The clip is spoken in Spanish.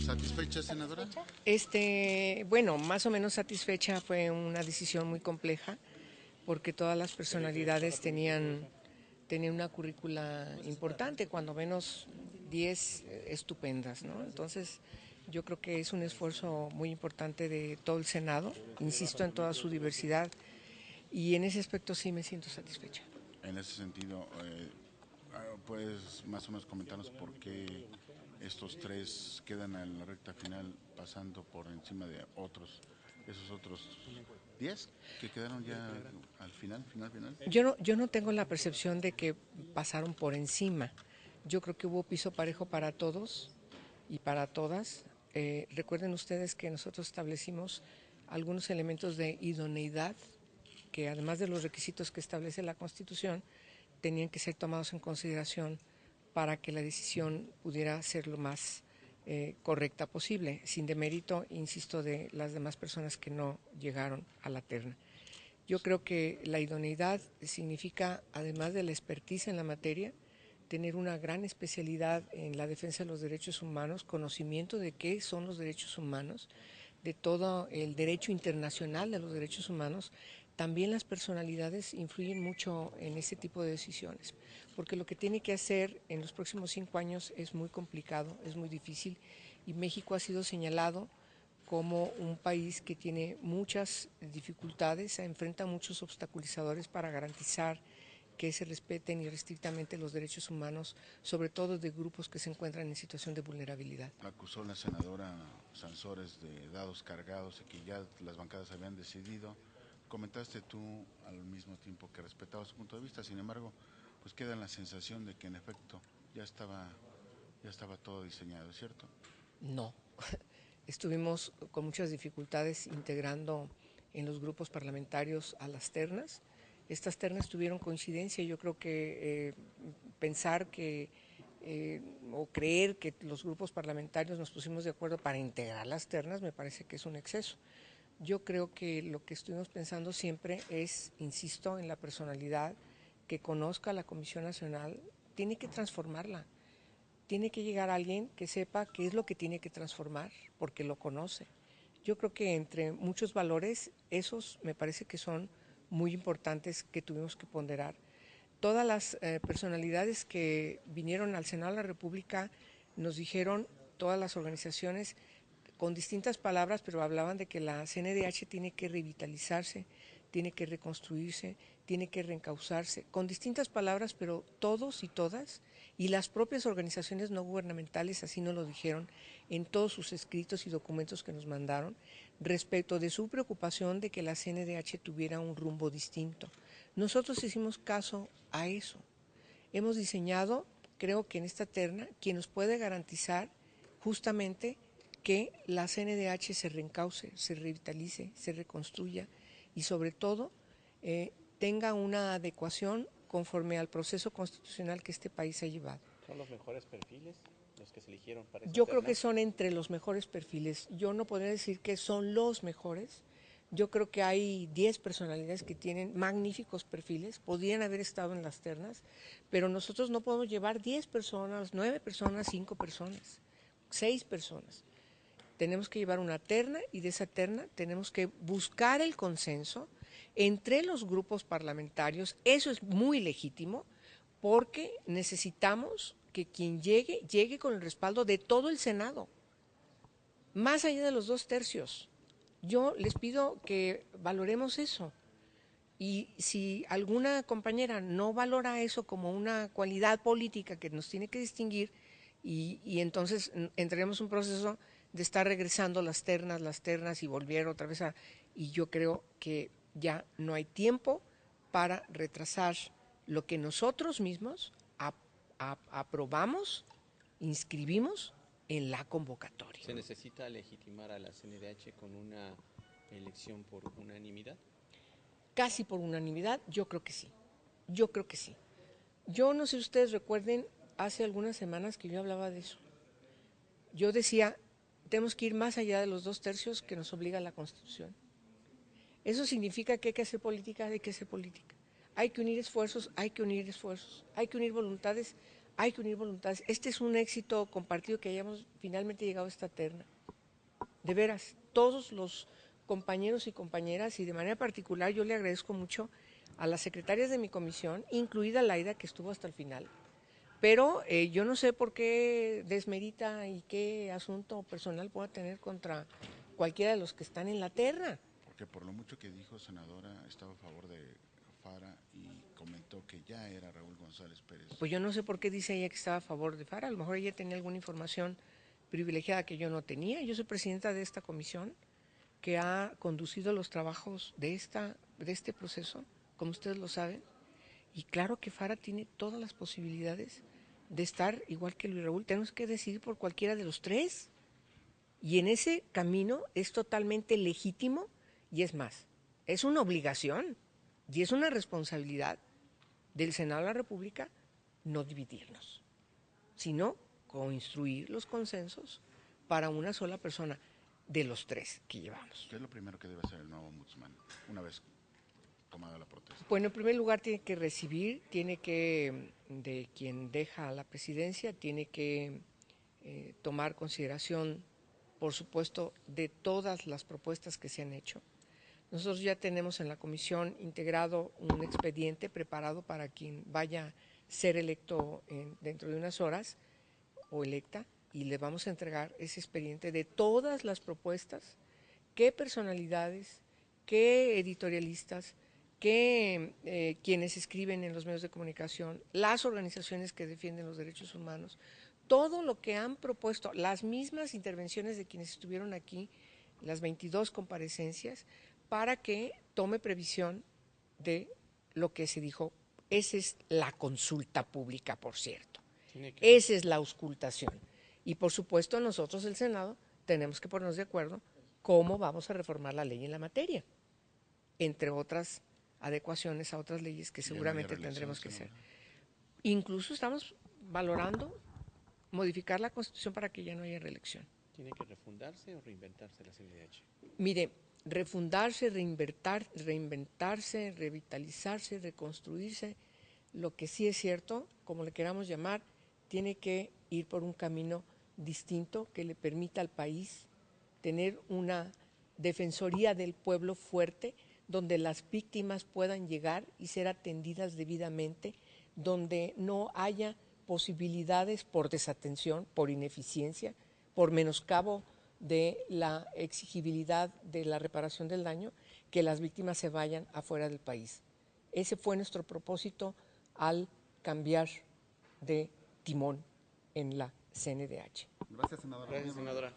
¿Satisfecha, senadora? Bueno, más o menos satisfecha. Fue una decisión muy compleja porque todas las personalidades tenían una currícula importante, cuando menos 10 estupendas, ¿no? Entonces, yo creo que es un esfuerzo muy importante de todo el Senado, insisto, en toda su diversidad, y en ese aspecto sí me siento satisfecha. En ese sentido, ¿puedes más o menos comentarnos por qué estos tres quedan en la recta final pasando por encima de esos otros 10 que quedaron ya al final, final, final? Yo no tengo la percepción de que pasaron por encima. Yo creo que hubo piso parejo para todos y para todas. Recuerden ustedes que nosotros establecimos algunos elementos de idoneidad que, además de los requisitos que establece la Constitución, tenían que ser tomados en consideración para que la decisión pudiera ser lo más correcta posible, sin demérito, insisto, de las demás personas que no llegaron a la terna. Yo creo que la idoneidad significa, además de la expertise en la materia, tener una gran especialidad en la defensa de los derechos humanos, conocimiento de qué son los derechos humanos, de todo el derecho internacional de los derechos humanos. También las personalidades influyen mucho en ese tipo de decisiones, porque lo que tiene que hacer en los próximos 5 años es muy complicado, es muy difícil, y México ha sido señalado como un país que tiene muchas dificultades, se enfrenta a muchos obstaculizadores para garantizar que se respeten irrestrictamente los derechos humanos, sobre todo de grupos que se encuentran en situación de vulnerabilidad. Acusó la senadora Sansores de dados cargados y que ya las bancadas habían decidido. Comentaste tú al mismo tiempo que respetaba su punto de vista, sin embargo, pues queda la sensación de que en efecto ya estaba, ya estaba todo diseñado, ¿cierto? No, estuvimos con muchas dificultades integrando en los grupos parlamentarios a las ternas. Estas ternas tuvieron coincidencia. Yo creo que pensar que o creer que los grupos parlamentarios nos pusimos de acuerdo para integrar las ternas me parece que es un exceso. Yo creo que lo que estuvimos pensando siempre es, insisto, en la personalidad que conozca la Comisión Nacional, tiene que transformarla. Tiene que llegar alguien que sepa qué es lo que tiene que transformar, porque lo conoce. Yo creo que entre muchos valores, esos me parece que son muy importantes, que tuvimos que ponderar. Todas las personalidades que vinieron al Senado de la República nos dijeron, todas las organizaciones, con distintas palabras, pero hablaban de que la CNDH tiene que revitalizarse, tiene que reconstruirse, tiene que reencauzarse, con distintas palabras, pero todos y todas, y las propias organizaciones no gubernamentales así nos lo dijeron en todos sus escritos y documentos que nos mandaron, respecto de su preocupación de que la CNDH tuviera un rumbo distinto. Nosotros hicimos caso a eso. Hemos diseñado, creo que en esta terna, quien nos puede garantizar justamente que la CNDH se reencauce, se revitalice, se reconstruya y sobre todo tenga una adecuación conforme al proceso constitucional que este país ha llevado. ¿Son los mejores perfiles los que se eligieron para esa Yo creo terna? que son entre los mejores perfiles. Yo no podría decir que son los mejores. Yo creo que hay 10 personalidades que tienen magníficos perfiles, podrían haber estado en las ternas, pero nosotros no podemos llevar 10 personas, 9 personas, 5 personas, 6 personas. Tenemos que llevar una terna y de esa terna tenemos que buscar el consenso entre los grupos parlamentarios. Eso es muy legítimo porque necesitamos que quien llegue con el respaldo de todo el Senado, más allá de los 2/3. Yo les pido que valoremos eso. Y si alguna compañera no valora eso como una cualidad política que nos tiene que distinguir, y entonces entraremos un proceso de estar regresando las ternas y volver otra vez a... Y yo creo que ya no hay tiempo para retrasar lo que nosotros mismos aprobamos, inscribimos en la convocatoria. ¿Se necesita legitimar a la CNDH con una elección por unanimidad? Casi por unanimidad, yo creo que sí. Yo creo que sí. Yo no sé si ustedes recuerden, hace algunas semanas que yo hablaba de eso. Yo decía, tenemos que ir más allá de los 2/3 que nos obliga la Constitución. Eso significa que hay que hacer política, hay que hacer política. Hay que unir esfuerzos, hay que unir esfuerzos. Hay que unir voluntades, hay que unir voluntades. Este es un éxito compartido que hayamos finalmente llegado a esta terna. De veras, todos los compañeros y compañeras, y de manera particular yo le agradezco mucho a las secretarias de mi comisión, incluida Laida, que estuvo hasta el final. Pero yo no sé por qué desmerita y qué asunto personal pueda tener contra cualquiera de los que están en la terna. Porque por lo mucho que dijo, senadora, estaba a favor de Fara y comentó que ya era Raúl González Pérez. Pues yo no sé por qué dice ella que estaba a favor de Fara. A lo mejor ella tenía alguna información privilegiada que yo no tenía. Yo soy presidenta de esta comisión que ha conducido los trabajos de este proceso, como ustedes lo saben. Y claro que Fara tiene todas las posibilidades de estar igual que Luis Raúl. Tenemos que decidir por cualquiera de los tres. Y en ese camino es totalmente legítimo y es más, es una obligación y es una responsabilidad del Senado de la República no dividirnos, sino construir los consensos para una sola persona de los tres que llevamos. ¿Qué es lo primero que debe hacer el nuevo ombudsman una vez tomada la protesta? Bueno, en primer lugar tiene que recibir, de quien deja la presidencia, tiene que tomar consideración, por supuesto, de todas las propuestas que se han hecho. Nosotros ya tenemos en la comisión integrado un expediente preparado para quien vaya a ser electo dentro de unas horas o electa, y le vamos a entregar ese expediente de todas las propuestas, qué personalidades, qué editorialistas, qué quienes escriben en los medios de comunicación, las organizaciones que defienden los derechos humanos, todo lo que han propuesto, las mismas intervenciones de quienes estuvieron aquí, las 22 comparecencias, para que tome previsión de lo que se dijo. Esa es la consulta pública, por cierto. Esa es la auscultación. Y por supuesto nosotros, el Senado, tenemos que ponernos de acuerdo cómo vamos a reformar la ley en la materia, entre otras adecuaciones a otras leyes que seguramente tendremos que hacer. Incluso estamos valorando modificar la Constitución para que ya no haya reelección. ¿Tiene que refundarse o reinventarse la CNDH? Mire, refundarse, reinventarse, revitalizarse, reconstruirse, lo que sí es cierto, como le queramos llamar, tiene que ir por un camino distinto que le permita al país tener una defensoría del pueblo fuerte, donde las víctimas puedan llegar y ser atendidas debidamente, donde no haya posibilidades por desatención, por ineficiencia, por menoscabo de la exigibilidad de la reparación del daño, que las víctimas se vayan afuera del país. Ese fue nuestro propósito al cambiar de timón en la CNDH. Gracias, senadora. Gracias, senadora.